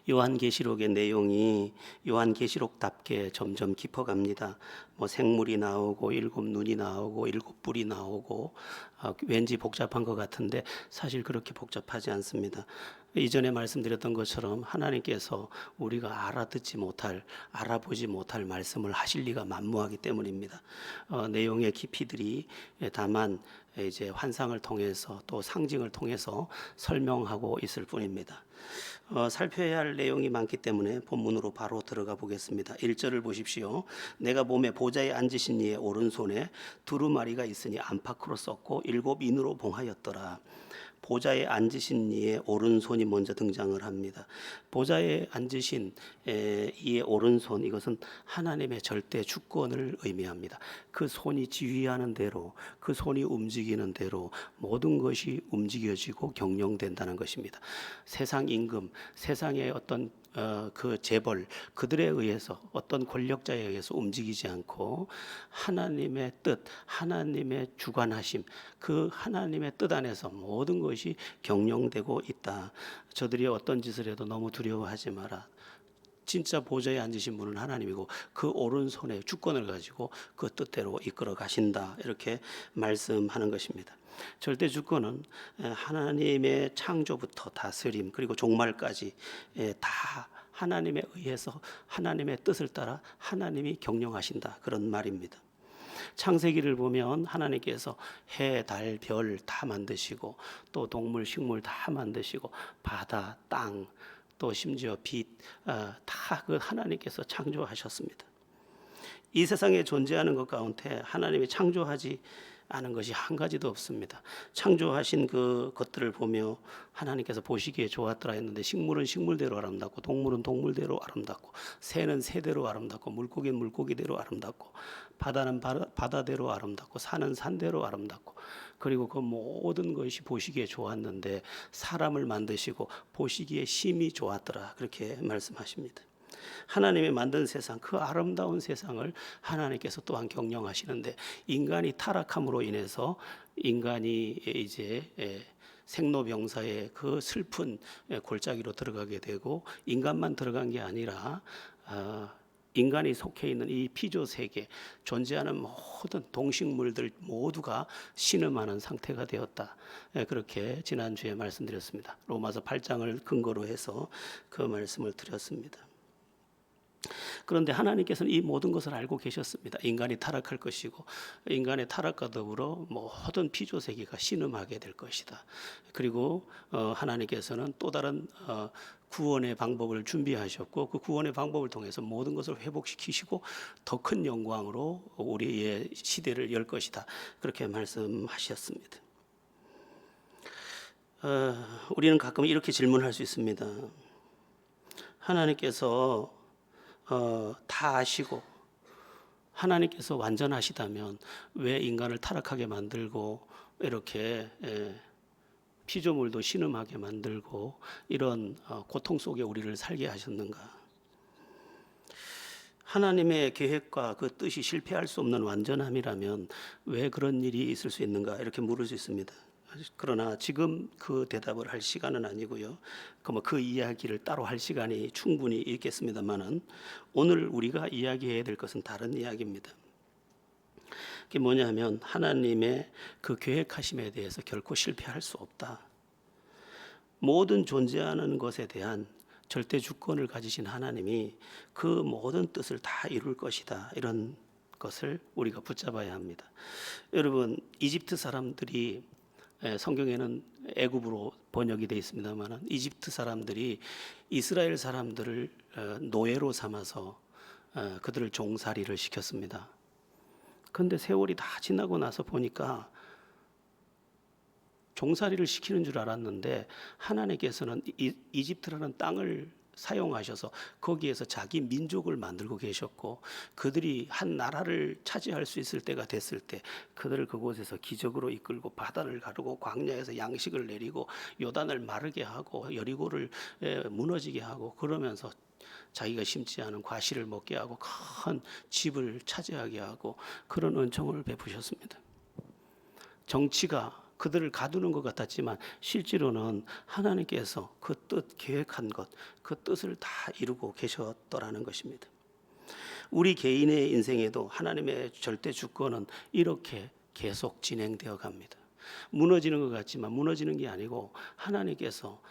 요한계시록의 내용이 요한계시록답게 점점 깊어갑니다. 생물이 나오고 일곱 눈이 나오고 일곱 뿔이 나오고 왠지 복잡한 것 같은데 사실 그렇게 복잡하지 않습니다. 이전에 말씀드렸던 것처럼 하나님께서 우리가 알아듣지 못할, 알아보지 못할 말씀을 하실 리가 만무하기 때문입니다. 내용의 깊이들이 다만 이제 환상을 통해서 또 상징을 통해서 설명하고 있을 뿐입니다. 살펴야 할 내용이 많기 때문에 본문으로 바로 들어가 보겠습니다. 1절을 보십시오. 내가 보매 보좌에 앉으신 이의 오른손에 두루마리가 있으니 안팎으로 썼고 일곱 인으로 봉하였더라. 보좌에 앉으신 이의 오른손이 먼저 등장을 합니다. 보좌에 앉으신 이의 오른손, 이것은 하나님의 절대 주권을 의미합니다. 그 손이 지휘하는 대로, 그 손이 움직이는 대로 모든 것이 움직여지고 경영된다는 것입니다. 세상 임금, 세상의 어떤 그 재벌, 그들에 의해서, 어떤 권력자에 의해서 움직이지 않고 하나님의 뜻, 하나님의 주관하심, 그 하나님의 뜻 안에서 모든 것이 경영되고 있다. 저들이 어떤 짓을 해도 너무 두려워하지 마라. 진짜 보좌에 앉으신 분은 하나님이고 그 오른손에 주권을 가지고 그 뜻대로 이끌어 가신다, 이렇게 말씀하는 것입니다. 절대 주권은 하나님의 창조부터 다스림 그리고 종말까지 다 하나님에 의해서 하나님의 뜻을 따라 하나님이 경영하신다, 그런 말입니다. 창세기를 보면 하나님께서 해, 달, 별 다 만드시고 또 동물, 식물 다 만드시고 바다, 땅, 또 심지어 빛, 다 그 하나님께서 창조하셨습니다. 이 세상에 존재하는 것 가운데 하나님이 창조하지 않은 것이 한 가지도 없습니다. 창조하신 그 것들을 보며 하나님께서 보시기에 좋았더라 했는데, 식물은 식물대로 아름답고 동물은 동물대로 아름답고 새는 새대로 아름답고 물고기는 물고기대로 아름답고 바다는 바다대로 아름답고 산은 산대로 아름답고, 그리고 그 모든 것이 보시기에 좋았는데 사람을 만드시고 보시기에 심히 좋았더라, 그렇게 말씀하십니다. 하나님이 만든 세상, 그 아름다운 세상을 하나님께서 또한 경영하시는데, 인간이 타락함으로 인해서 인간이 이제 생로병사의 그 슬픈 골짜기로 들어가게 되고, 인간만 들어간 게 아니라 인간이 속해 있는 이 피조 세계, 존재하는 모든 동식물들 모두가 신음하는 상태가 되었다, 그렇게 지난주에 말씀드렸습니다. 로마서 8장을 근거로 해서 그 말씀을 드렸습니다. 그런데 하나님께서는 이 모든 것을 알고 계셨습니다. 인간이 타락할 것이고 인간의 타락과 더불어 모든 피조세계가 신음하게 될 것이다. 그리고 하나님께서는 또 다른 구원의 방법을 준비하셨고, 그 구원의 방법을 통해서 모든 것을 회복시키시고 더 큰 영광으로 우리의 시대를 열 것이다, 그렇게 말씀하셨습니다. 우리는 가끔 이렇게 질문할 수 있습니다. 하나님께서 다 아시고 하나님께서 완전하시다면 왜 인간을 타락하게 만들고 이렇게 피조물도 신음하게 만들고 이런 고통 속에 우리를 살게 하셨는가? 하나님의 계획과 그 뜻이 실패할 수 없는 완전함이라면 왜 그런 일이 있을 수 있는가, 이렇게 물을 수 있습니다. 그러나 지금 그 대답을 할 시간은 아니고요. 그 이야기를 따로 할 시간이 충분히 있겠습니다만은, 오늘 우리가 이야기해야 될 것은 다른 이야기입니다. 그게 뭐냐면, 하나님의 그 계획하심에 대해서 결코 실패할 수 없다. 모든 존재하는 것에 대한 절대 주권을 가지신 하나님이 그 모든 뜻을 다 이룰 것이다, 이런 것을 우리가 붙잡아야 합니다. 여러분, 이집트 사람들이, 성경에는 애굽으로 번역이 되어 있습니다만, 이집트 사람들이 이스라엘 사람들을 노예로 삼아서 그들을 종살이를 시켰습니다. 그런데 세월이 다 지나고 나서 보니까 종살이를 시키는 줄 알았는데, 하나님께서는 이집트라는 땅을 사용하셔서 거기에서 자기 민족을 만들고 계셨고, 그들이 한 나라를 차지할 수 있을 때가 됐을 때 그들을 그곳에서 기적으로 이끌고 바다를 가르고 광야에서 양식을 내리고 요단을 마르게 하고 여리고를 무너지게 하고, 그러면서 자기가 심지 않은 과실을 먹게 하고 큰 집을 차지하게 하고 그런 은총을 베푸셨습니다. 정치가 그들을 가두는 것 같았지만 실제로는 하나님께서 그 뜻 계획한 것, 그 뜻을 다 이루고 계셨더라는 것입니다. 우리 개인의 인생에도 하나님의 절대 주권은 이렇게 계속 진행되어 갑니다. 무너지는 것 같지만 무너지는 게 아니고 하나님께서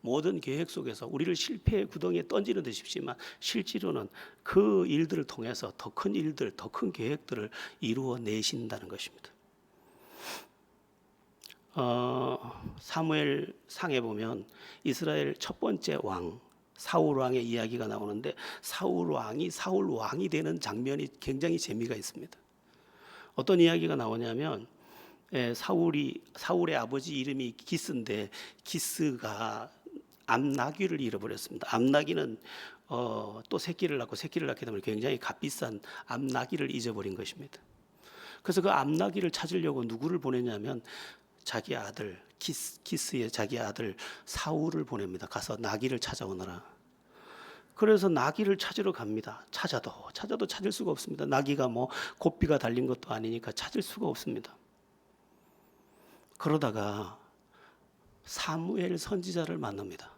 모든 계획 속에서 우리를 실패의 구덩이에 던지는 듯 싶지만 실제로는 그 일들을 통해서 더 큰 일들, 더 큰 계획들을 이루어 내신다는 것입니다. 사무엘 상에 보면 이스라엘 첫 번째 왕 사울 왕의 이야기가 나오는데 사울 왕이 되는 장면이 굉장히 재미가 있습니다. 어떤 이야기가 나오냐면 사울의 아버지 이름이 기스인데 기스가 암나귀를 잃어버렸습니다. 암나귀는 또 새끼를 낳게 되면 굉장히 값비싼 암나귀를 잊어버린 것입니다. 그래서 그 암나귀를 찾으려고 누구를 보냈냐면 자기 아들 기스의 자기 아들 사울을 보냅니다. 가서 나귀를 찾아오너라. 그래서 나귀를 찾으러 갑니다. 찾아도 찾을 수가 없습니다. 나귀가 뭐 고삐가 달린 것도 아니니까 찾을 수가 없습니다. 그러다가 사무엘 선지자를 만납니다.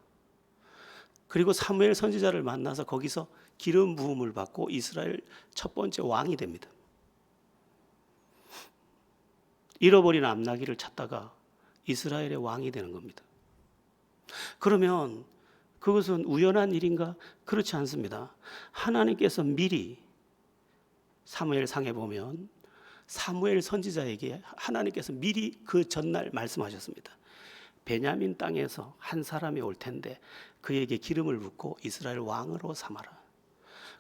그리고 사무엘 선지자를 만나서 거기서 기름 부음을 받고 이스라엘 첫 번째 왕이 됩니다. 잃어버린 암나귀를 찾다가 이스라엘의 왕이 되는 겁니다. 그러면 그것은 우연한 일인가? 그렇지 않습니다. 하나님께서 미리 사무엘상에 보면 사무엘 선지자에게 하나님께서 미리 그 전날 말씀하셨습니다. 베냐민 땅에서 한 사람이 올 텐데 그에게 기름을 붓고 이스라엘 왕으로 삼아라.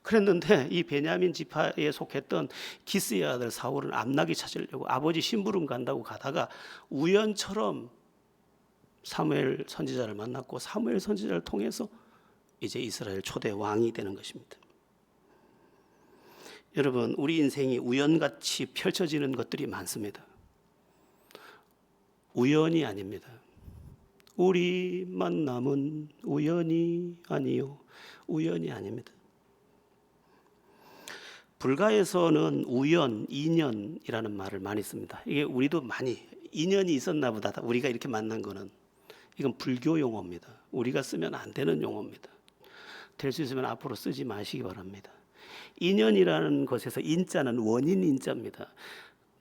그랬는데 이 베냐민 지파에 속했던 기스의 아들 사울은 암나귀 찾으려고 아버지 심부름 간다고 가다가 우연처럼 사무엘 선지자를 만났고 사무엘 선지자를 통해서 이제 이스라엘 초대 왕이 되는 것입니다. 여러분, 우리 인생이 우연같이 펼쳐지는 것들이 많습니다. 우연이 아닙니다. 우리 만남은 우연이 아니요, 우연이 아닙니다. 불가에서는 우연, 인연이라는 말을 많이 씁니다. 이게 우리도 많이 인연이 있었나 보다. 우리가 이렇게 만난 거는 이건 불교 용어입니다. 우리가 쓰면 안 되는 용어입니다. 될 수 있으면 앞으로 쓰지 마시기 바랍니다. 인연이라는 것에서 인자는 원인 인자입니다.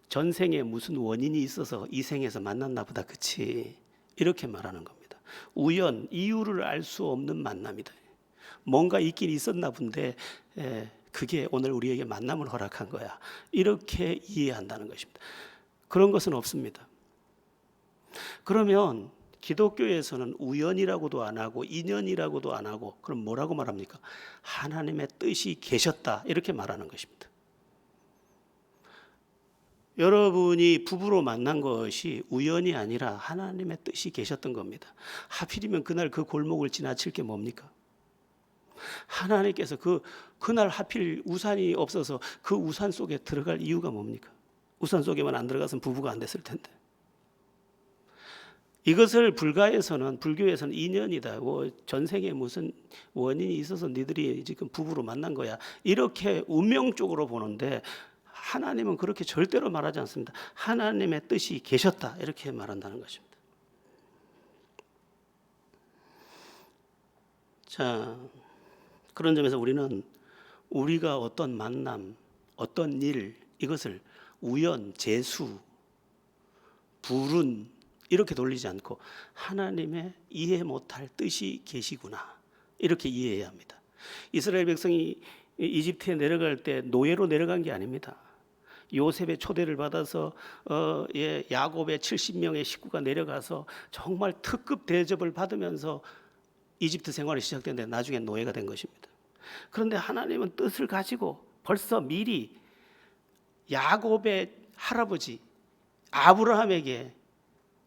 전생에 무슨 원인이 있어서 이 생에서 만났나 보다, 그치? 이렇게 말하는 겁니다. 우연, 이유를 알 수 없는 만남이다. 뭔가 있긴 있었나 본데 그게 오늘 우리에게 만남을 허락한 거야. 이렇게 이해한다는 것입니다. 그런 것은 없습니다. 그러면 기독교에서는 우연이라고도 안 하고 인연이라고도 안 하고 그럼 뭐라고 말합니까? 하나님의 뜻이 계셨다, 이렇게 말하는 것입니다. 여러분이 부부로 만난 것이 우연이 아니라 하나님의 뜻이 계셨던 겁니다. 하필이면 그날 그 골목을 지나칠 게 뭡니까? 하나님께서 그날 하필 우산이 없어서 그 우산 속에 들어갈 이유가 뭡니까? 우산 속에만 안 들어가서는 부부가 안 됐을 텐데. 이것을 불교에서는 인연이다. 전생에 무슨 원인이 있어서 니들이 지금 부부로 만난 거야. 이렇게 운명적으로 보는데 하나님은 그렇게 절대로 말하지 않습니다. 하나님의 뜻이 계셨다, 이렇게 말한다는 것입니다. 자, 그런 점에서 우리는 우리가 어떤 만남, 어떤 일, 이것을 우연, 재수, 불운 이렇게 돌리지 않고 하나님의 이해 못할 뜻이 계시구나, 이렇게 이해해야 합니다. 이스라엘 백성이 이집트에 내려갈 때 노예로 내려간 게 아닙니다. 요셉의 초대를 받아서 야곱의 70명의 식구가 내려가서 정말 특급 대접을 받으면서 이집트 생활이 시작됐는데 나중에 노예가 된 것입니다. 그런데 하나님은 뜻을 가지고 벌써 미리 야곱의 할아버지 아브라함에게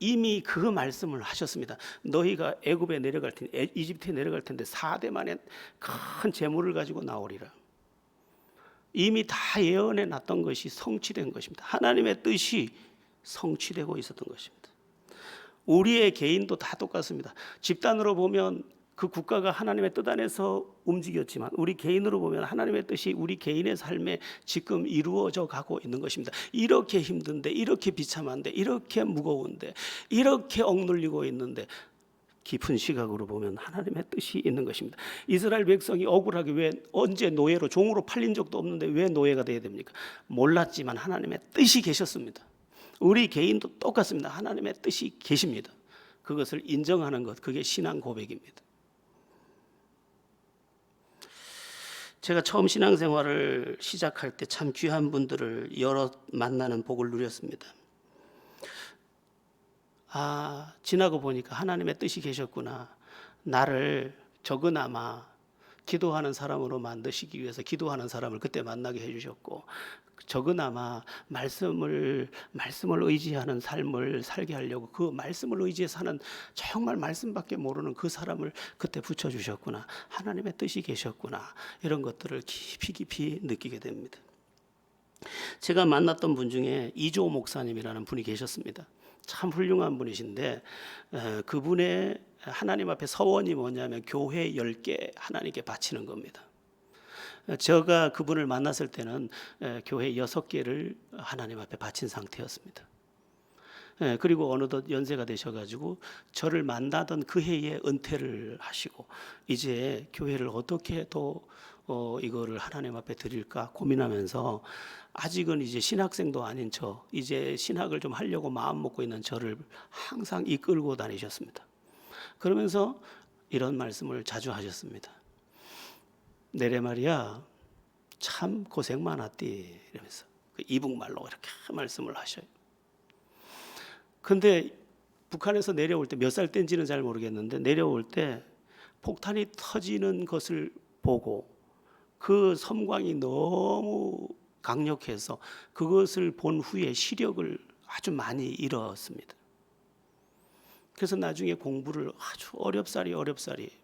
이미 그 말씀을 하셨습니다. 너희가 애굽에 내려갈 텐데, 이집트에 내려갈 텐데 4대 만에 큰 재물을 가지고 나오리라. 이미 다 예언해 놨던 것이 성취된 것입니다. 하나님의 뜻이 성취되고 있었던 것입니다. 우리의 개인도 다 똑같습니다. 집단으로 보면 그 국가가 하나님의 뜻 안에서 움직였지만 우리 개인으로 보면 하나님의 뜻이 우리 개인의 삶에 지금 이루어져 가고 있는 것입니다. 이렇게 힘든데, 이렇게 비참한데, 이렇게 무거운데, 이렇게 억눌리고 있는데 깊은 시각으로 보면 하나님의 뜻이 있는 것입니다. 이스라엘 백성이 억울하게 왜 언제 노예로 종으로 팔린 적도 없는데 왜 노예가 돼야 됩니까? 몰랐지만 하나님의 뜻이 계셨습니다. 우리 개인도 똑같습니다. 하나님의 뜻이 계십니다. 그것을 인정하는 것, 그게 신앙 고백입니다. 제가 처음 신앙생활을 시작할 때 참 귀한 분들을 여러 만나는 복을 누렸습니다. 지나고 보니까 하나님의 뜻이 계셨구나. 나를 적으나마 기도하는 사람으로 만드시기 위해서 기도하는 사람을 그때 만나게 해주셨고, 적으나마 말씀을 의지하는 삶을 살게 하려고 그 말씀을 의지해서 사는, 정말 말씀밖에 모르는 그 사람을 그때 붙여주셨구나. 하나님의 뜻이 계셨구나. 이런 것들을 깊이 느끼게 됩니다. 제가 만났던 분 중에 이조 목사님이라는 분이 계셨습니다. 참 훌륭한 분이신데 그분의 하나님 앞에 서원이 뭐냐면 교회 10개 하나님께 바치는 겁니다. 제가 그분을 만났을 때는 교회 6개를 하나님 앞에 바친 상태였습니다. 그리고 어느덧 연세가 되셔가지고 저를 만나던 그 해에 은퇴를 하시고 이제 교회를 어떻게 또 이거를 하나님 앞에 드릴까 고민하면서 아직은 이제 신학생도 아닌 저, 이제 신학을 좀 하려고 마음 먹고 있는 저를 항상 이끌고 다니셨습니다. 그러면서 이런 말씀을 자주 하셨습니다. 내래 말이야 참 고생 많았디 이러면서 이북말로 이렇게 말씀을 하셔요. 근데 북한에서 내려올 때 몇 살 때인지는 잘 모르겠는데 내려올 때 폭탄이 터지는 것을 보고 그 섬광이 너무 강력해서 그것을 본 후에 시력을 아주 많이 잃었습니다. 그래서 나중에 공부를 아주 어렵사리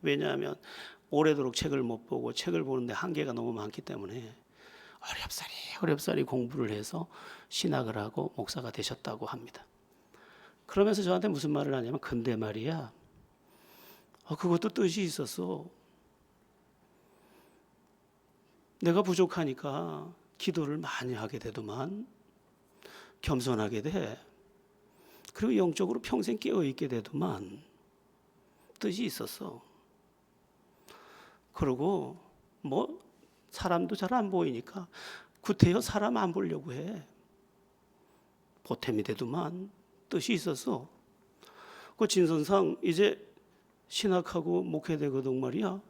왜냐하면 오래도록 책을 못 보고 책을 보는데 한계가 너무 많기 때문에 어렵사리 공부를 해서 신학을 하고 목사가 되셨다고 합니다. 그러면서 저한테 무슨 말을 하냐면 근데 말이야 그것도 뜻이 있었어. 내가 부족하니까 기도를 많이 하게 되더만 겸손하게 돼. 그리고 영적으로 평생 깨어있게 되더만 뜻이 있었어. 그리고 뭐 사람도 잘 안 보이니까 구태여 사람 안 보려고 해. 보탬이 되더만 뜻이 있었어. 그 진선상 이제 신학하고 목회되거든 말이야.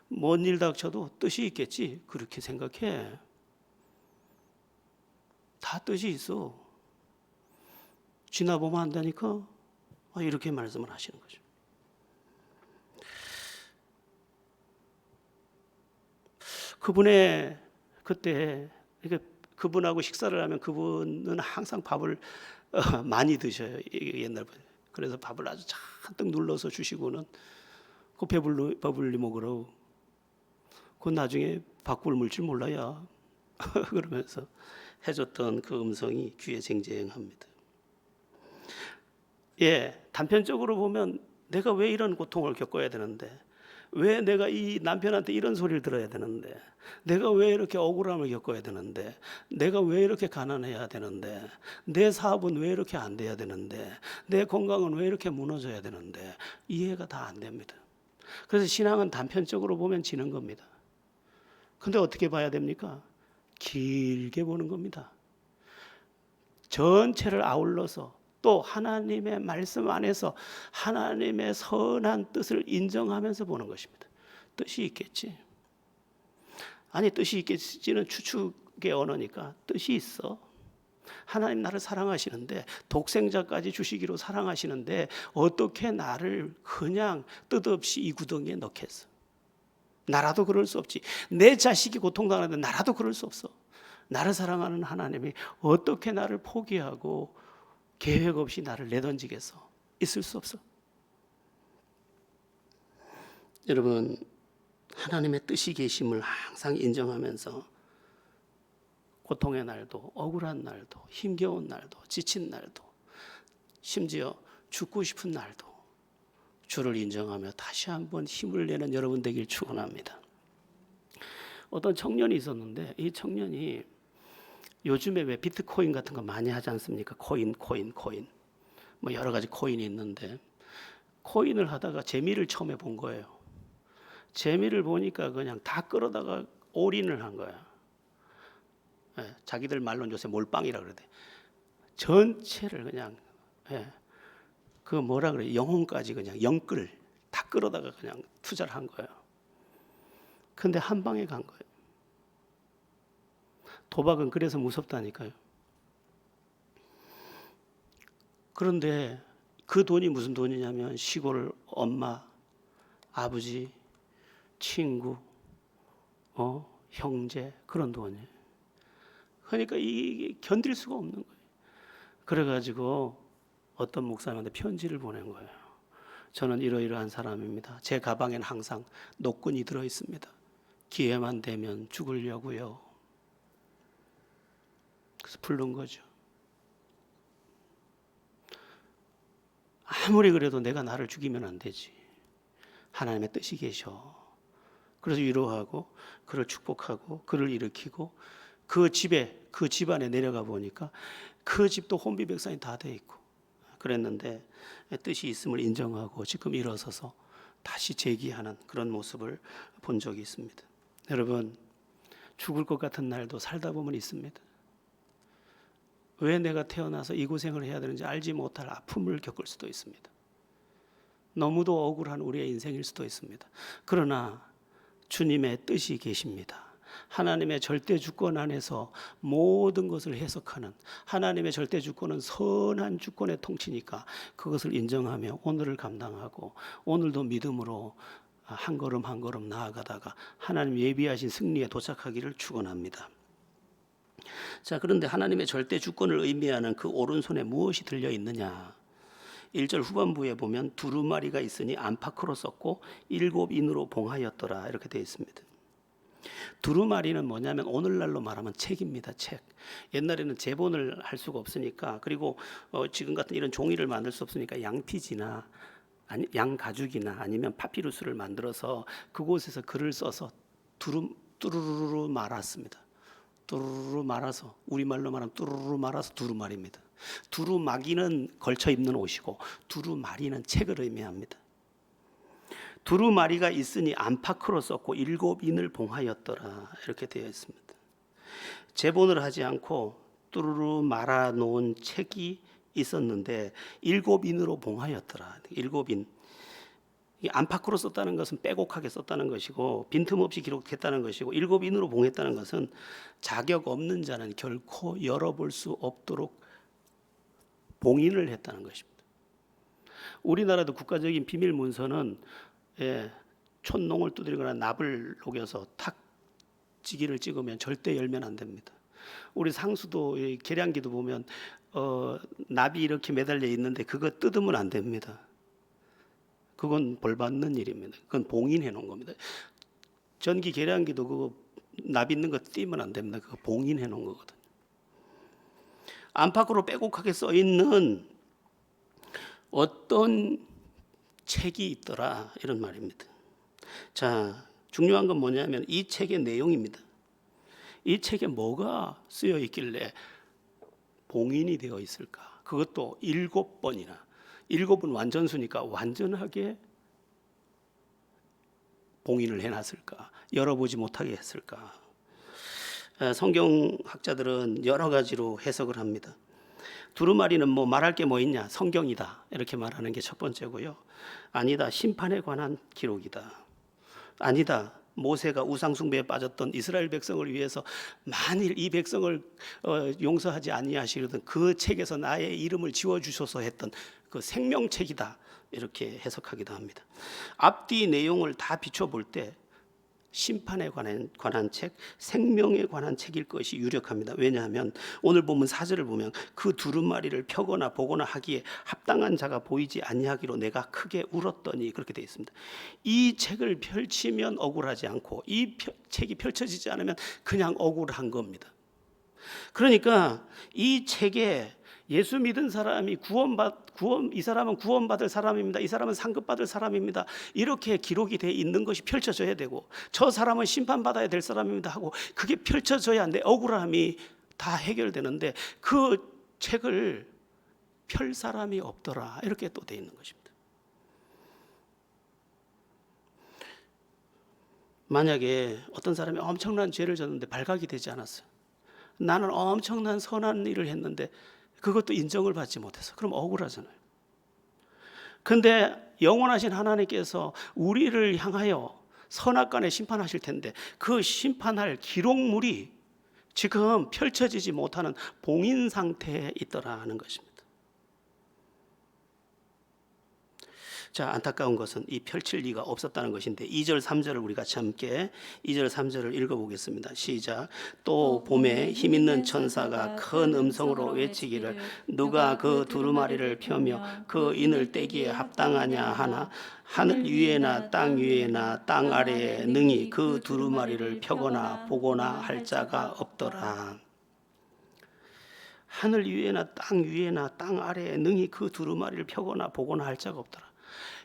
뭔 일 닥쳐도 뜻이 있겠지 그렇게 생각해. 다 뜻이 있어. 지나보면 안다니까 이렇게 말씀을 하시는 거죠. 그분의 그때 그분하고 식사를 하면 그분은 항상 밥을 많이 드셔요. 옛날부터. 그래서 밥을 아주 잔뜩 눌러서 주시고는 그 배불리 먹으라고. 그 나중에 밥 굶을 줄 몰라야 그러면서 해줬던 그 음성이 귀에 쟁쟁합니다. 단편적으로 보면 내가 왜 이런 고통을 겪어야 되는데, 왜 내가 이 남편한테 이런 소리를 들어야 되는데, 내가 왜 이렇게 억울함을 겪어야 되는데, 내가 왜 이렇게 가난해야 되는데, 내 사업은 왜 이렇게 안 돼야 되는데, 내 건강은 왜 이렇게 무너져야 되는데, 이해가 다 안 됩니다. 그래서 신앙은 단편적으로 보면 지는 겁니다. 근데 어떻게 봐야 됩니까? 길게 보는 겁니다. 전체를 아울러서 또 하나님의 말씀 안에서 하나님의 선한 뜻을 인정하면서 보는 것입니다. 뜻이 있겠지. 아니 뜻이 있겠지는 추측의 언어니까 뜻이 있어. 하나님 나를 사랑하시는데 독생자까지 주시기로 사랑하시는데 어떻게 나를 그냥 뜻없이 이 구덩이에 넣겠어. 나라도 그럴 수 없지. 내 자식이 고통당하는데 나라도 그럴 수 없어. 나를 사랑하는 하나님이 어떻게 나를 포기하고 계획 없이 나를 내던지겠어. 있을 수 없어. 여러분 하나님의 뜻이 계심을 항상 인정하면서 고통의 날도 억울한 날도 힘겨운 날도 지친 날도 심지어 죽고 싶은 날도 주를 인정하며 다시 한번 힘을 내는 여러분 되길 축원합니다. 어떤 청년이 있었는데 이 청년이 요즘에 왜 비트코인 같은 거 많이 하지 않습니까? 코인 뭐 여러 가지 코인이 있는데 코인을 하다가 재미를 처음에 본 거예요. 재미를 보니까 그냥 다 끌어다가 올인을 한 거야. 예, 자기들 말로는 요새 몰빵이라 그러대. 전체를 그냥 그 뭐라 그래, 영혼까지 그냥 영끌 다 끌어다가 그냥 투자를 한 거예요. 근데 한 방에 간 거예요. 도박은 그래서 무섭다니까요. 그런데 그 돈이 무슨 돈이냐면 시골 엄마, 아버지, 친구, 형제 그런 돈이에요. 그러니까 이게 견딜 수가 없는 거예요. 그래가지고 어떤 목사님한테 편지를 보낸 거예요. 저는 이러이러한 사람입니다. 제 가방엔 항상 노끈이 들어 있습니다. 기회만 되면 죽으려고요. 그래서 부른 거죠. 아무리 그래도 내가 나를 죽이면 안 되지. 하나님의 뜻이 계셔. 그래서 위로하고 그를 축복하고 그를 일으키고 그 집안에 내려가 보니까 그 집도 혼비백산이 다 돼 있고 그랬는데 뜻이 있음을 인정하고 지금 일어서서 다시 재기하는 그런 모습을 본 적이 있습니다. 여러분, 죽을 것 같은 날도 살다 보면 있습니다. 왜 내가 태어나서 이 고생을 해야 되는지 알지 못할 아픔을 겪을 수도 있습니다. 너무도 억울한 우리의 인생일 수도 있습니다. 그러나 주님의 뜻이 계십니다. 하나님의 절대 주권 안에서 모든 것을 해석하는 하나님의 절대 주권은 선한 주권의 통치니까 그것을 인정하며 오늘을 감당하고 오늘도 믿음으로 한 걸음 한 걸음 나아가다가 하나님 예비하신 승리에 도착하기를 축원합니다. 자, 그런데 하나님의 절대 주권을 의미하는 그 오른손에 무엇이 들려 있느냐? 1절 후반부에 보면 두루마리가 있으니 안팎으로 썼고 7인으로 봉하였더라 이렇게 되어 있습니다. 두루마리는 뭐냐면 오늘날로 말하면 책입니다. 책. 옛날에는 제본을 할 수가 없으니까 그리고 지금 같은 이런 종이를 만들 수 없으니까 양피지나 양가죽이나 아니면 파피루스를 만들어서 그곳에서 글을 써서 뚜루루루 말았습니다. 뚜루루 말아서 우리말로 말하면 뚜루루 말아서 두루마리입니다. 두루마기는 걸쳐 입는 옷이고 두루마리는 책을 의미합니다. 두루마리가 있으니 안팎으로 썼고 7인을 봉하였더라 이렇게 되어 있습니다. 제본을 하지 않고 뚜루루 말아 놓은 책이 있었는데 7인으로 봉하였더라. 7인. 안팎으로 썼다는 것은 빼곡하게 썼다는 것이고 빈틈없이 기록했다는 것이고 7인으로 봉했다는 것은 자격 없는 자는 결코 열어볼 수 없도록 봉인을 했다는 것입니다. 우리나라도 국가적인 비밀 문서는 촌농을 두드리거나 납을 녹여서 탁 지기를 찍으면 절대 열면 안 됩니다. 우리 상수도 계량기도 보면 납이 이렇게 매달려 있는데 그거 뜯으면 안 됩니다. 그건 벌 받는 일입니다. 그건 봉인해 놓은 겁니다. 전기 계량기도 그거 납 있는 거 띄면 안 됩니다. 그거 봉인해 놓은 거거든요. 안팎으로 빼곡하게 써 있는 어떤 책이 있더라 이런 말입니다. 자, 중요한 건 뭐냐면 이 책의 내용입니다. 이 책에 뭐가 쓰여 있길래 봉인이 되어 있을까? 그것도 7번이나 7은 완전수니까 완전하게 봉인을 해놨을까? 열어보지 못하게 했을까? 성경학자들은 여러 가지로 해석을 합니다. 두루마리는 뭐 말할 게 뭐 있냐? 성경이다 이렇게 말하는 게 첫 번째고요. 아니다, 심판에 관한 기록이다. 아니다, 모세가 우상숭배에 빠졌던 이스라엘 백성을 위해서 만일 이 백성을 용서하지 아니하시려던 그 책에서 나의 이름을 지워주소서 했던 그 생명책이다 이렇게 해석하기도 합니다. 앞뒤 내용을 다 비춰볼 때 심판에 관한 책, 생명에 관한 책일 것이 유력합니다. 왜냐하면 오늘 본문 4절을 보면 그 두루마리를 펴거나 보거나 하기에 합당한 자가 보이지 아니하기로 내가 크게 울었더니 그렇게 되어 있습니다. 이 책을 펼치면 억울하지 않고 이 책이 펼쳐지지 않으면 그냥 억울한 겁니다. 그러니까 이 책에 예수 믿은 사람이 이 사람은 구원받을 사람입니다. 이 사람은 상급받을 사람입니다. 이렇게 기록이 돼 있는 것이 펼쳐져야 되고, 저 사람은 심판받아야 될 사람입니다 하고 그게 펼쳐져야 내 억울함이 다 해결되는데, 그 책을 펼 사람이 없더라, 이렇게 또 돼 있는 것입니다. 만약에 어떤 사람이 엄청난 죄를 졌는데 발각이 되지 않았어요. 나는 엄청난 선한 일을 했는데 그것도 인정을 받지 못해서, 그럼 억울하잖아요. 근데 영원하신 하나님께서 우리를 향하여 선악간에 심판하실 텐데, 그 심판할 기록물이 지금 펼쳐지지 못하는 봉인 상태에 있더라는 것입니다. 자, 안타까운 것은 이 펼칠 리가 없었다는 것인데, 2절 3절을 우리 같이 함께 2절 3절을 읽어보겠습니다. 시작. 또 봄에 힘있는 천사가 큰 음성으로 외치기를 누가 그 두루마리를 펴며 그 인을 떼기에 합당하냐 하나, 하늘 위에나 땅 위에나 땅 아래에 능히 그 두루마리를 펴거나 보거나 할 자가 없더라. 하늘 위에나 땅 아래에 능히 그 두루마리를 펴거나 보거나 할 자가 없더라.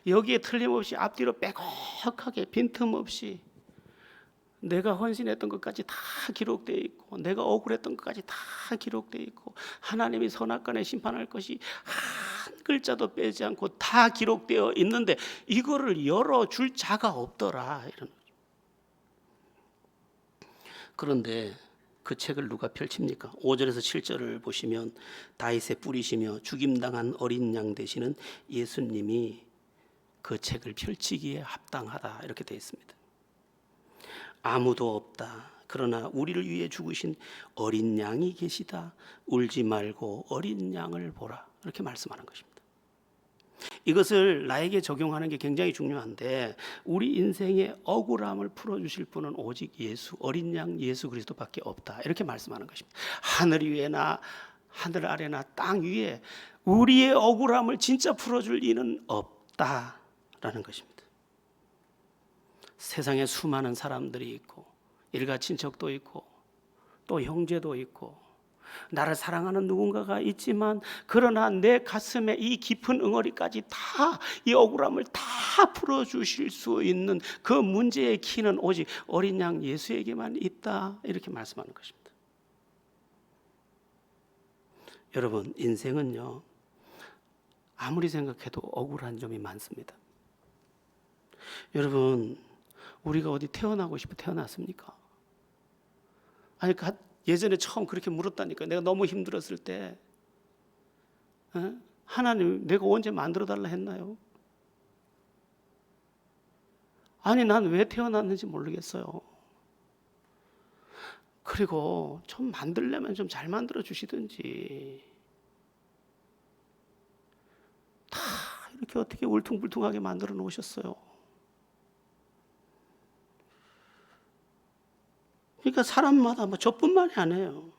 여기에 틀림없이 앞뒤로 빼곡하게 빈틈없이 내가 헌신했던 것까지 다 기록되어 있고, 내가 억울했던 것까지 다 기록되어 있고, 하나님이 선악간에 심판할 것이 한 글자도 빼지 않고 다 기록되어 있는데 이거를 열어줄 자가 없더라, 이런 거죠. 그런데 그 책을 누가 펼칩니까? 5절에서 7절을 보시면 다윗의 뿌리시며 죽임당한 어린 양 되시는 예수님이 그 책을 펼치기에 합당하다, 이렇게 되어 있습니다. 아무도 없다. 그러나 우리를 위해 죽으신 어린 양이 계시다. 울지 말고 어린 양을 보라, 이렇게 말씀하는 것입니다. 이것을 나에게 적용하는 게 굉장히 중요한데, 우리 인생의 억울함을 풀어주실 분은 오직 예수, 어린 양 예수 그리스도밖에 없다, 이렇게 말씀하는 것입니다. 하늘 위에나 하늘 아래나 땅 위에 우리의 억울함을 진짜 풀어줄 이는 없다라는 것입니다. 세상에 수많은 사람들이 있고, 일가 친척도 있고, 또 형제도 있고, 나를 사랑하는 누군가가 있지만, 그러나 내 가슴에 이 깊은 응어리까지 다, 이 억울함을 다 풀어주실 수 있는 그 문제의 키는 오직 어린 양 예수에게만 있다, 이렇게 말씀하는 것입니다. 여러분, 인생은요, 아무리 생각해도 억울한 점이 많습니다. 여러분, 우리가 어디 태어나고 싶어 태어났습니까? 아니, 예전에 처음 그렇게 물었다니까. 내가 너무 힘들었을 때, 하나님, 내가 언제 만들어 달라 했나요? 아니, 난 왜 태어났는지 모르겠어요. 그리고 좀 만들려면 좀 잘 만들어 주시든지. 다 이렇게 어떻게 울퉁불퉁하게 만들어 놓으셨어요. 그러니까 사람마다 저뿐만이 아니에요.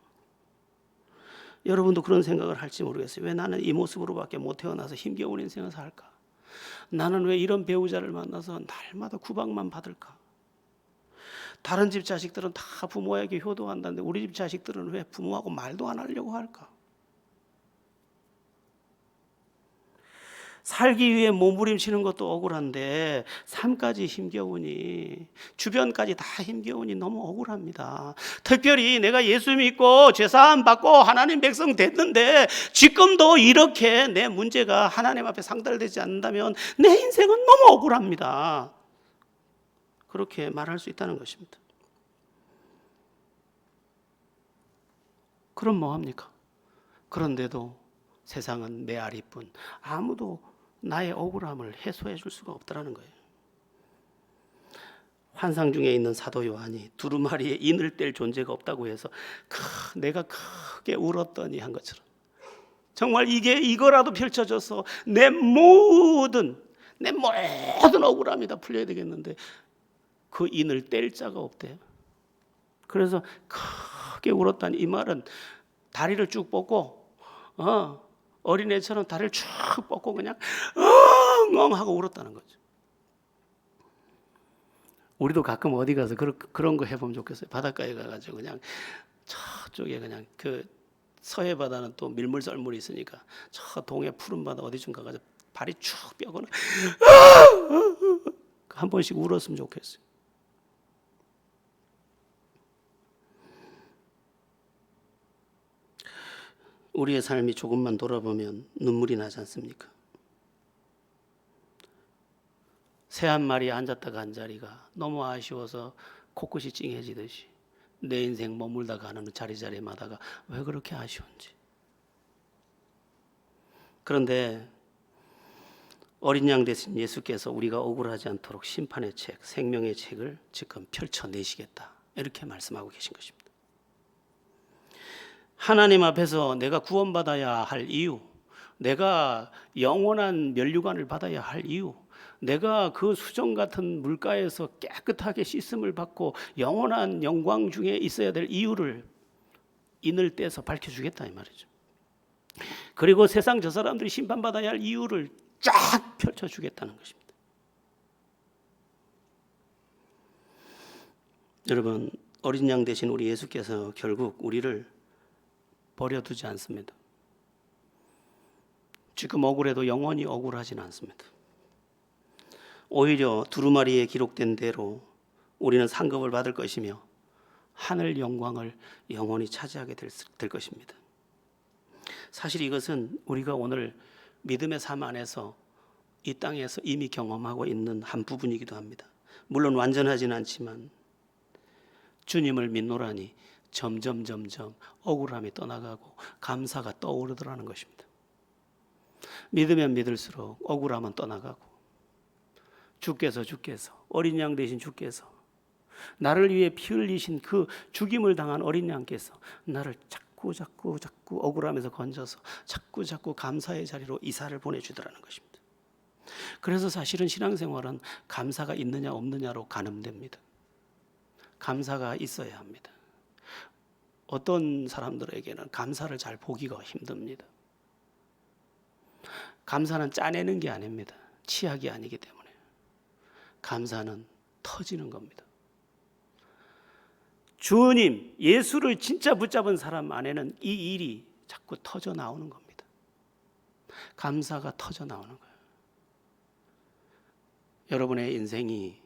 여러분도 그런 생각을 할지 모르겠어요. 왜 나는 이 모습으로밖에 못 태어나서 힘겨운 인생을 살까? 나는 왜 이런 배우자를 만나서 날마다 구박만 받을까? 다른 집 자식들은 다 부모에게 효도한다는데 우리 집 자식들은 왜 부모하고 말도 안 하려고 할까? 살기 위해 몸부림치는 것도 억울한데 삶까지 힘겨우니, 주변까지 다 힘겨우니 너무 억울합니다. 특별히 내가 예수 믿고 죄사함 받고 하나님 백성 됐는데 지금도 이렇게 내 문제가 하나님 앞에 상달되지 않는다면 내 인생은 너무 억울합니다. 그렇게 말할 수 있다는 것입니다. 그럼 뭐합니까? 그런데도 세상은 메아리뿐, 아무도 나의 억울함을 해소해 줄 수가 없더라는 거예요. 환상 중에 있는 사도 요한이 두루마리에 인을 뗄 존재가 없다고 해서 내가 크게 울었더니 한 것처럼, 정말 이거라도 펼쳐져서 내 모든 억울함이 다 풀려야 되겠는데 그 인을 뗄 자가 없대요. 그래서 크게 울었다니, 이 말은 다리를 쭉 뻗고 어린애처럼 다리를 쭉 뻗고 그냥 엉엉 하고 울었다는 거죠. 우리도 가끔 어디 가서 그런 거 해보면 좋겠어요. 바닷가에 가가지고 그냥 저쪽에 그냥 그 서해 바다는 또 밀물 썰물이 있으니까 저 동해 푸른 바다 어디 좀 가가지고 발이 쭉 뼈거나 한 번씩 울었으면 좋겠어요. 우리의 삶이 조금만 돌아보면 눈물이 나지 않습니까? 새 한 마리 앉았다가 한 자리가 너무 아쉬워서 코끝이 찡해지듯이 내 인생 머물다 가는 자리자리마다가 왜 그렇게 아쉬운지. 그런데 어린 양 대신 예수께서 우리가 억울하지 않도록 심판의 책, 생명의 책을 지금 펼쳐내시겠다, 이렇게 말씀하고 계신 것입니다. 하나님 앞에서 내가 구원받아야 할 이유, 내가 영원한 면류관을 받아야 할 이유, 내가 그 수정 같은 물가에서 깨끗하게 씻음을 받고 영원한 영광 중에 있어야 될 이유를 인을 떼서 밝혀주겠다 이 말이죠. 그리고 세상 저 사람들이 심판받아야 할 이유를 쫙 펼쳐주겠다는 것입니다. 여러분, 어린 양 대신 우리 예수께서 결국 우리를 버려두지 않습니다. 지금 억울해도 영원히 억울하지는 않습니다. 오히려 두루마리에 기록된 대로 우리는 상급을 받을 것이며 하늘 영광을 영원히 차지하게 될 것입니다. 사실 이것은 우리가 오늘 믿음의 삶 안에서 이 땅에서 이미 경험하고 있는 한 부분이기도 합니다. 물론 완전하지는 않지만 주님을 믿노라니 점점 억울함이 떠나가고 감사가 떠오르더라는 것입니다. 믿으면 믿을수록 억울함은 떠나가고 주께서 어린 양 대신 주께서 나를 위해 피 흘리신 그 죽임을 당한 어린 양께서 나를 자꾸 억울함에서 건져서 자꾸 감사의 자리로 이사를 보내주더라는 것입니다. 그래서 사실은 신앙생활은 감사가 있느냐 없느냐로 가늠됩니다. 감사가 있어야 합니다. 어떤 사람들에게는 감사를 잘 보기가 힘듭니다. 감사는 짜내는 게 아닙니다. 치약이 아니기 때문에. 감사는 터지는 겁니다. 주님, 예수를 진짜 붙잡은 사람 안에는 이 일이 자꾸 터져 나오는 겁니다. 감사가 터져 나오는 거예요. 여러분의 인생이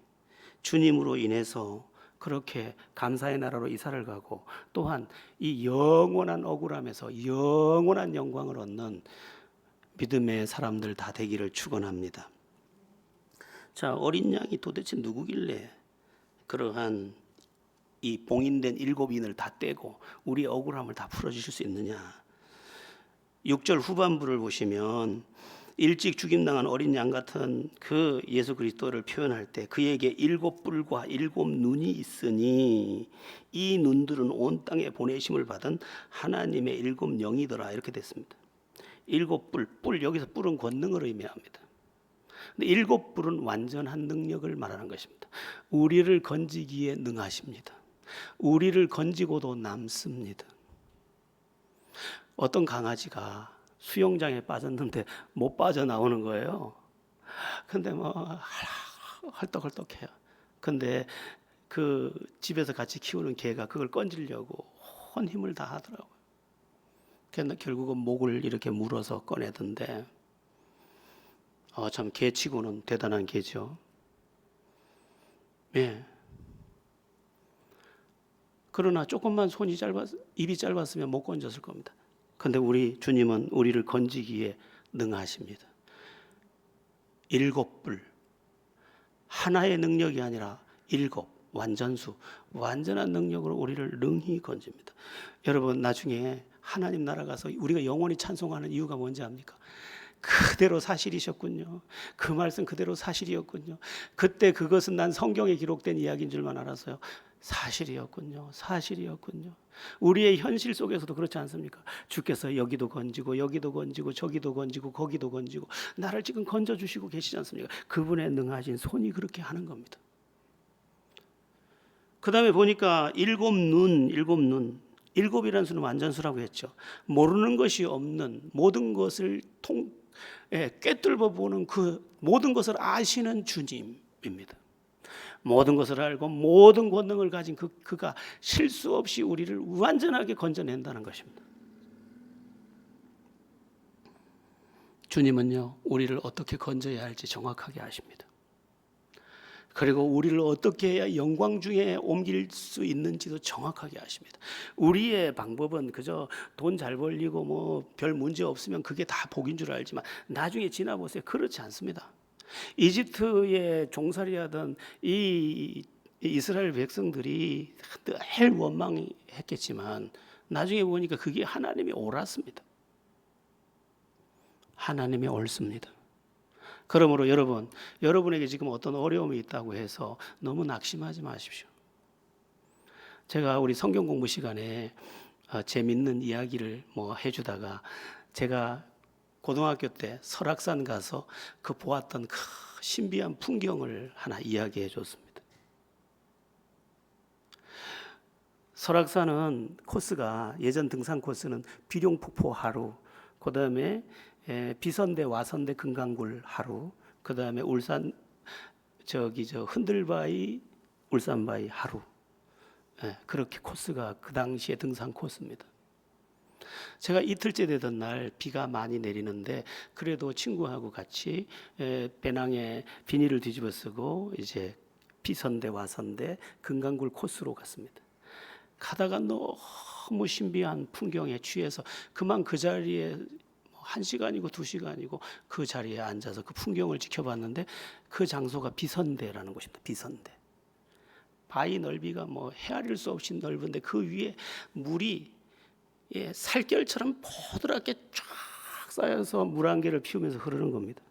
주님으로 인해서 그렇게 감사의 나라로 이사를 가고 또한 이 영원한 억울함에서 영원한 영광을 얻는 믿음의 사람들 다 되기를 축원합니다. 자, 어린 양이 도대체 누구길래 그러한 이 봉인된 7인을 다 떼고 우리의 억울함을 다 풀어주실 수 있느냐. 6절 후반부를 보시면 일찍 죽임당한 어린 양 같은 그 예수 그리스도를 표현할 때 그에게 7뿔과 7눈이 있으니 이 눈들은 온 땅에 보내심을 받은 하나님의 7영이더라, 이렇게 됐습니다. 7뿔, 뿔 여기서 뿔은 권능을 의미합니다. 근데 7뿔은 완전한 능력을 말하는 것입니다. 우리를 건지기에 능하십니다. 우리를 건지고도 남습니다. 어떤 강아지가 수영장에 빠졌는데 못 빠져나오는 거예요. 근데 헐떡헐떡해요. 근데 그 집에서 같이 키우는 개가 그걸 건지려고 온 힘을 다 하더라고요. 그래서 결국은 목을 이렇게 물어서 꺼내던데 참 개치고는 대단한 개죠. 예. 그러나 조금만 입이 짧았으면 못 건졌을 겁니다. 그런데 우리 주님은 우리를 건지기에 능하십니다. 7뿔, 하나의 능력이 아니라 7, 완전수, 완전한 능력으로 우리를 능히 건집니다. 여러분, 나중에 하나님 나라 가서 우리가 영원히 찬송하는 이유가 뭔지 압니까? 그대로 사실이셨군요. 그 말씀 그대로 사실이었군요. 그때 그것은 난 성경에 기록된 이야기인 줄만 알았어요. 사실이었군요. 우리의 현실 속에서도 그렇지 않습니까? 주께서 여기도 건지고 저기도 건지고 거기도 건지고 나를 지금 건져주시고 계시지 않습니까? 그분의 능하신 손이 그렇게 하는 겁니다. 그 다음에 보니까 7눈, 7이라는 수는 완전수라고 했죠. 모르는 것이 없는, 모든 것을 꿰뚫어 보는 그 모든 것을 아시는 주님입니다. 모든 것을 알고 모든 권능을 가진 그가 실수 없이 우리를 완전하게 건져낸다는 것입니다. 주님은요, 우리를 어떻게 건져야 할지 정확하게 아십니다. 그리고 우리를 어떻게 해야 영광 중에 옮길 수 있는지도 정확하게 아십니다. 우리의 방법은 그저 돈 잘 벌리고 뭐 별 문제 없으면 그게 다 복인 줄 알지만 나중에 지나보세요. 그렇지 않습니다. 이집트에 종살이하던 이 이스라엘 백성들이 늘 원망했겠지만 나중에 보니까 그게 하나님이 옳았습니다. 하나님이 옳습니다. 그러므로 여러분에게 지금 어떤 어려움이 있다고 해서 너무 낙심하지 마십시오. 제가 우리 성경 공부 시간에 재밌는 이야기를 해주다가 제가 고등학교 때 설악산 가서 그 보았던 그 신비한 풍경을 하나 이야기해 줬습니다. 설악산은 코스가 예전 등산 코스는 비룡폭포 하루, 그 다음에 비선대 와선대 금강굴 하루, 그 다음에 울산 흔들바위 울산바위 하루, 그렇게 코스가 그 당시에 등산 코스입니다. 제가 이틀째 되던 날 비가 많이 내리는데 그래도 친구하고 같이 배낭에 비닐을 뒤집어 쓰고 이제 비선대 와선대 금강굴 코스로 갔습니다. 가다가 너무 신비한 풍경에 취해서 그만 그 자리에 1시간이고 2시간이고 그 자리에 앉아서 그 풍경을 지켜봤는데 그 장소가 비선대라는 곳입니다. 비선대. 바위 넓이가 헤아릴 수 없이 넓은데 그 위에 물이 살결처럼 포드랗게 쫙 쌓여서 물 한 개를 피우면서 흐르는 겁니다.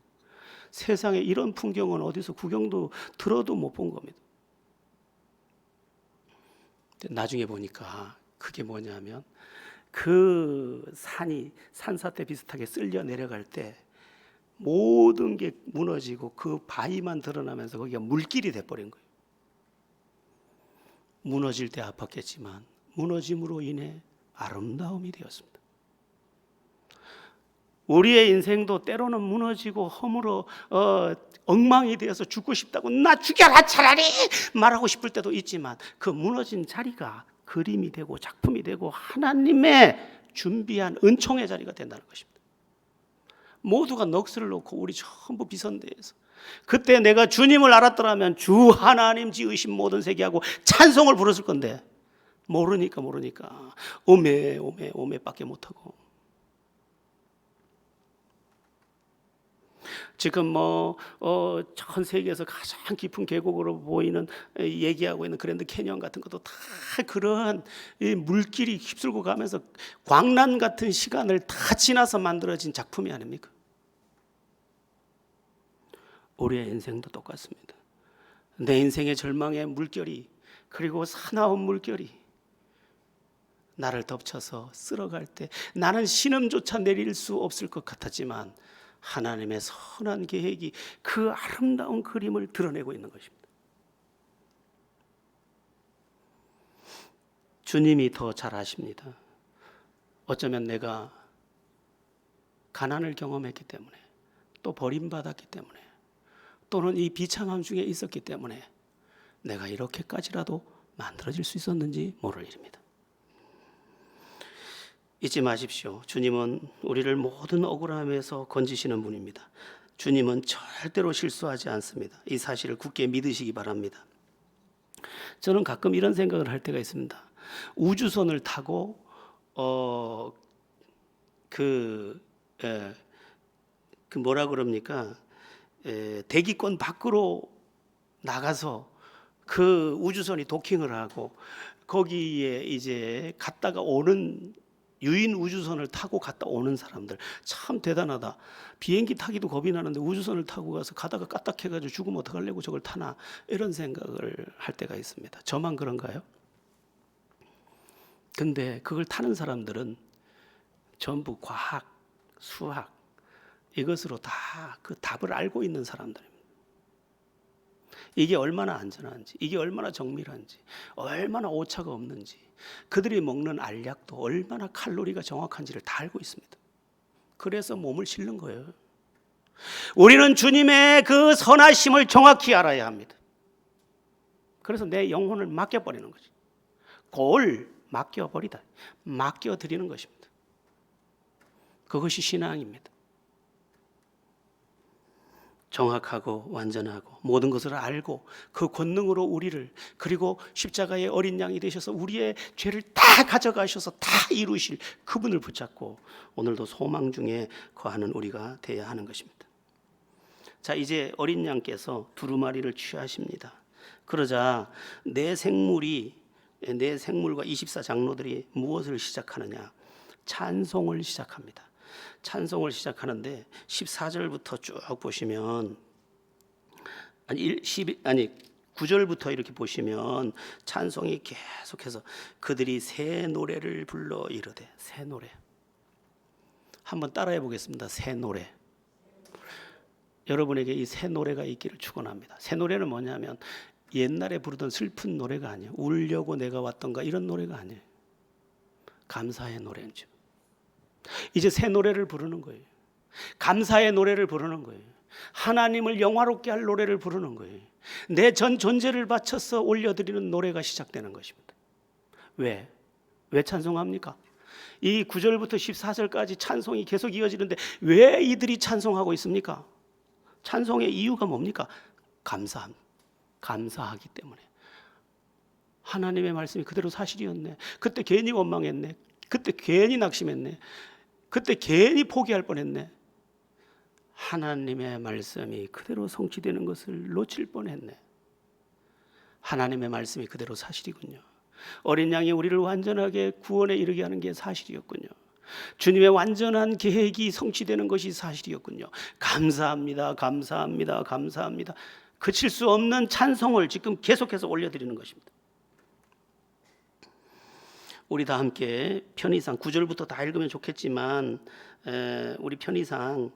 세상에 이런 풍경은 어디서 구경도 들어도 못 본 겁니다. 나중에 보니까 그게 뭐냐면 그 산이 산사태 비슷하게 쓸려 내려갈 때 모든 게 무너지고 그 바위만 드러나면서 거기가 물길이 돼버린 거예요. 무너질 때 아팠겠지만 무너짐으로 인해 아름다움이 되었습니다. 우리의 인생도 때로는 무너지고 허물어 엉망이 되어서 죽고 싶다고 나 죽여라 차라리 말하고 싶을 때도 있지만 그 무너진 자리가 그림이 되고 작품이 되고 하나님의 준비한 은총의 자리가 된다는 것입니다. 모두가 넋을 놓고 우리 전부 비선대에서 그때 내가 주님을 알았더라면 주 하나님 지으신 모든 세계하고 찬송을 부르실 건데 모르니까 오메 밖에 못하고 지금 전 세계에서 가장 깊은 계곡으로 보이는 얘기하고 있는 그랜드 캐니언 같은 것도 다 그런 물길이 휩쓸고 가면서 광란 같은 시간을 다 지나서 만들어진 작품이 아닙니까? 우리의 인생도 똑같습니다. 내 인생의 절망의 물결이 그리고 사나운 물결이 나를 덮쳐서 쓸어갈 때 나는 신음조차 내릴 수 없을 것 같았지만 하나님의 선한 계획이 그 아름다운 그림을 드러내고 있는 것입니다. 주님이 더 잘 아십니다. 어쩌면 내가 가난을 경험했기 때문에 또 버림받았기 때문에 또는 이 비참함 중에 있었기 때문에 내가 이렇게까지라도 만들어질 수 있었는지 모를 일입니다. 잊지 마십시오. 주님은 우리를 모든 억울함에서 건지시는 분입니다. 주님은 절대로 실수하지 않습니다. 이 사실을 굳게 믿으시기 바랍니다. 저는 가끔 이런 생각을 할 때가 있습니다. 우주선을 타고 뭐라 그럽니까? 대기권 밖으로 나가서 그 우주선이 도킹을 하고 거기에 이제 갔다가 오는 유인 우주선을 타고 갔다 오는 사람들 참 대단하다. 비행기 타기도 겁이 나는데 우주선을 타고 가서 가다가 까딱해가지고 죽으면 어떡하려고 저걸 타나 이런 생각을 할 때가 있습니다. 저만 그런가요? 근데 그걸 타는 사람들은 전부 과학, 수학 이것으로 다 그 답을 알고 있는 사람들입니다. 이게 얼마나 안전한지, 이게 얼마나 정밀한지, 얼마나 오차가 없는지, 그들이 먹는 알약도 얼마나 칼로리가 정확한지를 다 알고 있습니다. 그래서 몸을 실는 거예요. 우리는 주님의 그 선하심을 정확히 알아야 합니다. 그래서 내 영혼을 맡겨버리는 거죠. 골 맡겨버리다, 맡겨드리는 것입니다. 그것이 신앙입니다. 정확하고 완전하고 모든 것을 알고 그 권능으로 우리를, 그리고 십자가의 어린 양이 되셔서 우리의 죄를 다 가져가셔서 다 이루실 그분을 붙잡고 오늘도 소망 중에 거하는 우리가 되어야 하는 것입니다. 자, 이제 어린 양께서 두루마리를 취하십니다. 그러자 내 생물과 24장로들이 무엇을 시작하느냐? 찬송을 시작합니다. 찬송을 시작하는데 14절부터 쭉 보시면 9절부터 이렇게 보시면 찬송이 계속해서 그들이 새 노래를 불러 이르되, 새 노래 한번 따라해 보겠습니다. 새 노래. 여러분에게 이 새 노래가 있기를 축원합니다. 새 노래는 뭐냐면 옛날에 부르던 슬픈 노래가 아니에요. 울려고 내가 왔던가 이런 노래가 아니에요. 감사의 노래인지. 이제 새 노래를 부르는 거예요. 감사의 노래를 부르는 거예요. 하나님을 영화롭게 할 노래를 부르는 거예요. 내 전 존재를 바쳐서 올려드리는 노래가 시작되는 것입니다. 왜 찬송합니까? 이 9절부터 14절까지 찬송이 계속 이어지는데 왜 이들이 찬송하고 있습니까? 찬송의 이유가 뭡니까? 감사하기 때문에. 하나님의 말씀이 그대로 사실이었네. 그때 괜히 원망했네. 그때 괜히 낙심했네. 그때 괜히 포기할 뻔했네. 하나님의 말씀이 그대로 성취되는 것을 놓칠 뻔했네. 하나님의 말씀이 그대로 사실이군요. 어린 양이 우리를 완전하게 구원에 이르게 하는 게 사실이었군요. 주님의 완전한 계획이 성취되는 것이 사실이었군요. 감사합니다. 감사합니다. 감사합니다. 그칠 수 없는 찬송을 지금 계속해서 올려드리는 것입니다. 우리 다 함께 편의상 9절부터 다 읽으면 좋겠지만 우리 편의상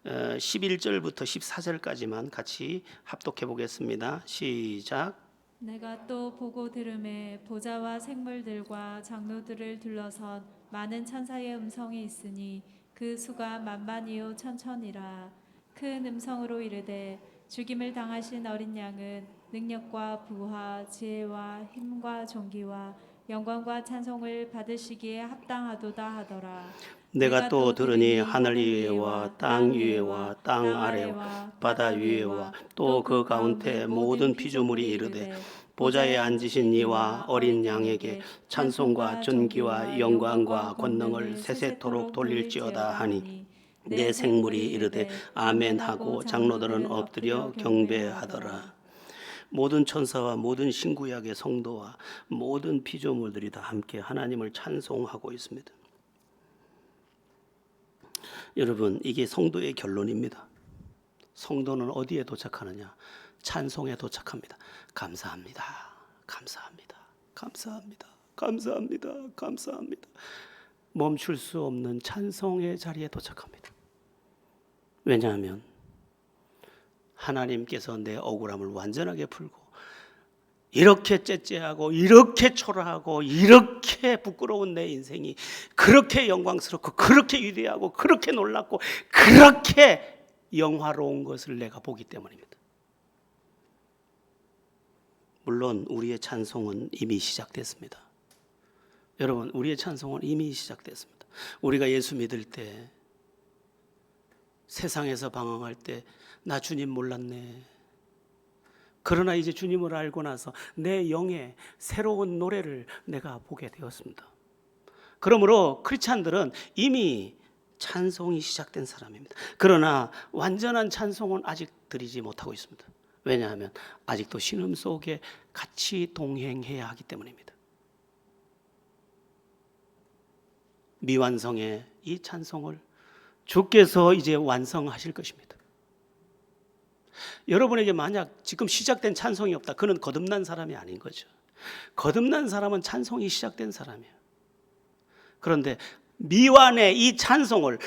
11절부터 14절까지만 같이 합독해 보겠습니다. 시작. 내가 또 보고 들음에 보좌와 생물들과 장로들을 둘러선 많은 천사의 음성이 있으니 그 수가 만만이요 천천이라. 큰 음성으로 이르되 죽임을 당하신 어린 양은 능력과 부하 지혜와 힘과 존귀와 영광과 찬송을 받으시기에 합당하도다 하더라. 내가 또 들으니 하늘 위에와 땅 위에와 땅 아래와 바다 위에와 또 그 가운데 모든 피조물이 이르되 보좌에 앉으신 이와 어린 양에게 찬송과 존귀와 영광과 권능을 세세토록 돌릴지어다 하니 내 생물이 이르되 아멘 하고 장로들은 엎드려 경배하더라. 모든 천사와 모든 신구약의 성도와 모든 피조물들이 다 함께 하나님을 찬송하고 있습니다. 여러분, 이게 성도의 결론입니다. 성도는 어디에 도착하느냐? 찬송에 도착합니다. 감사합니다. 감사합니다. 감사합니다. 감사합니다. 감사합니다. 멈출 수 없는 찬송의 자리에 도착합니다. 왜냐하면 하나님께서 내 억울함을 완전하게 풀고 이렇게 째째하고 이렇게 초라하고 이렇게 부끄러운 내 인생이 그렇게 영광스럽고 그렇게 위대하고 그렇게 놀랍고 그렇게 영화로운 것을 내가 보기 때문입니다. 물론 우리의 찬송은 이미 시작됐습니다. 여러분, 우리의 찬송은 이미 시작됐습니다. 우리가 예수 믿을 때, 세상에서 방황할 때 나 주님 몰랐네. 그러나 이제 주님을 알고 나서 내 영에 새로운 노래를 내가 보게 되었습니다. 그러므로 크리스찬들은 이미 찬송이 시작된 사람입니다. 그러나 완전한 찬송은 아직 드리지 못하고 있습니다. 왜냐하면 아직도 신음 속에 같이 동행해야 하기 때문입니다. 미완성의 이 찬송을 주께서 이제 완성하실 것입니다. 여러분에게 만약 지금 시작된 찬송이 없다, 그는 거듭난 사람이 아닌 거죠. 거듭난 사람은 찬송이 시작된 사람이에요. 그런데 미완의 이 찬송을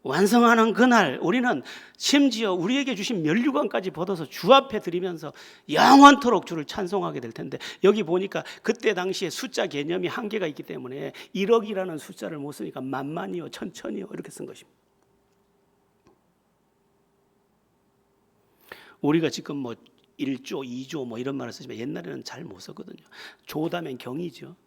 완성하는 그날 우리는 심지어 우리에게 주신 면류관까지 벗어서 주 앞에 드리면서 영원토록 주를 찬송하게 될 텐데, 여기 보니까 그때 당시에 숫자 개념이 한계가 있기 때문에 1억이라는 숫자를 못 쓰니까 만만이요 천천이요 이렇게 쓴 것입니다. 우리가 지금 뭐 1조, 2조 뭐 이런 말을 쓰지만 옛날에는 잘 못 썼거든요. 조다면 경이죠.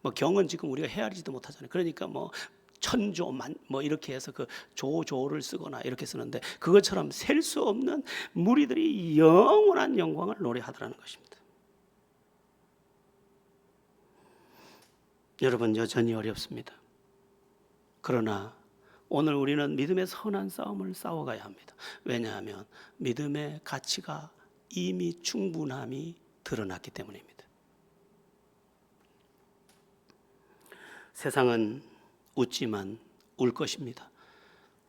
뭐 경은 지금 우리가 헤아리지도 못하잖아요. 그러니까 뭐 천조만 뭐 이렇게 해서 그 조조를 쓰거나 이렇게 쓰는데 그것처럼 셀 수 없는 무리들이 영원한 영광을 노래하더라는 것입니다. 여러분, 여전히 어렵습니다. 그러나 오늘 우리는 믿음의 선한 싸움을 싸워가야 합니다. 왜냐하면 믿음의 가치가 이미 충분함이 드러났기 때문입니다. 세상은 웃지만 울 것입니다.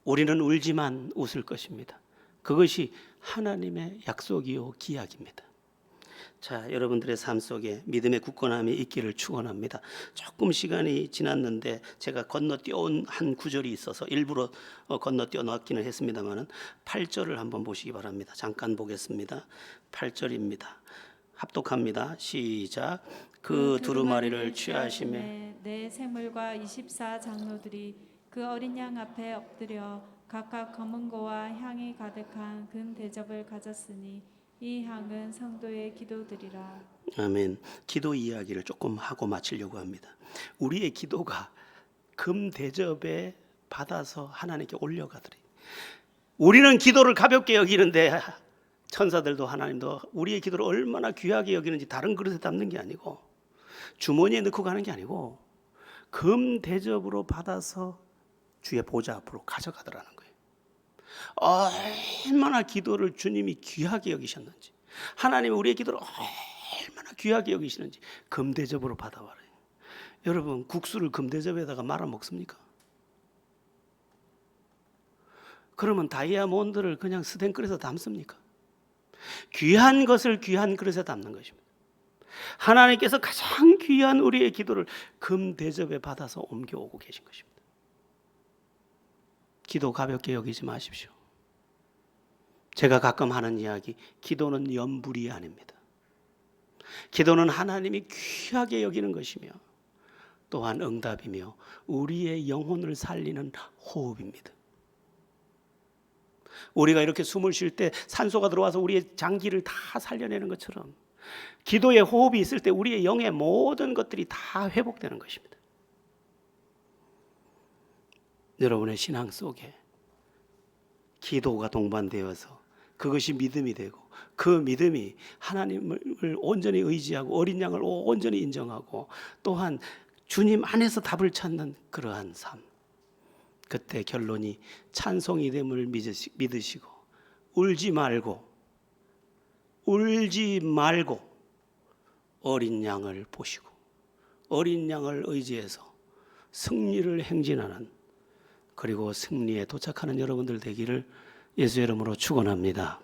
우리는 울지만 웃을 것입니다. 그것이 하나님의 약속이요 기약입니다. 자, 여러분들의 삶 속에 믿음의 굳건함이 있기를 축원합니다. 조금 시간이 지났는데 제가 건너뛰어온 한 구절이 있어서 일부러 건너뛰어 놓기는 했습니다만은 8절을 한번 보시기 바랍니다. 잠깐 보겠습니다. 8절입니다. 합독합니다. 시작. 그 두루마리를 취하심에 내 생물과 24 장로들이 그 어린 양 앞에 엎드려 각각 검은고와 향이 가득한 금 대접을 가졌으니 이 향은 성도의 기도들이라. 아멘. 기도 이야기를 조금 하고 마치려고 합니다. 우리의 기도가 금 대접에 받아서 하나님께 올려가더니 우리는 기도를 가볍게 여기는데 천사들도 하나님도 우리의 기도를 얼마나 귀하게 여기는지 다른 그릇에 담는 게 아니고 주머니에 넣고 가는 게 아니고 금 대접으로 받아서 주의 보좌 앞으로 가져가더라는 거예요. 얼마나 기도를 주님이 귀하게 여기셨는지, 하나님이 우리의 기도를 얼마나 귀하게 여기시는지 금대접으로 받아와요. 여러분, 국수를 금대접에다가 말아 먹습니까? 그러면 다이아몬드를 그냥 스텐 그릇에 담습니까? 귀한 것을 귀한 그릇에 담는 것입니다. 하나님께서 가장 귀한 우리의 기도를 금대접에 받아서 옮겨오고 계신 것입니다. 기도 가볍게 여기지 마십시오. 제가 가끔 하는 이야기, 기도는 염불이 아닙니다. 기도는 하나님이 귀하게 여기는 것이며 또한 응답이며 우리의 영혼을 살리는 호흡입니다. 우리가 이렇게 숨을 쉴 때 산소가 들어와서 우리의 장기를 다 살려내는 것처럼 기도의 호흡이 있을 때 우리의 영의 모든 것들이 다 회복되는 것입니다. 여러분의 신앙 속에 기도가 동반되어서 그것이 믿음이 되고 그 믿음이 하나님을 온전히 의지하고 어린 양을 온전히 인정하고 또한 주님 안에서 답을 찾는 그러한 삶, 그때 결론이 찬송이 됨을 믿으시고 울지 말고 어린 양을 보시고 어린 양을 의지해서 승리를 행진하는, 그리고 승리에 도착하는 여러분들 되기를 예수의 이름으로 축원합니다.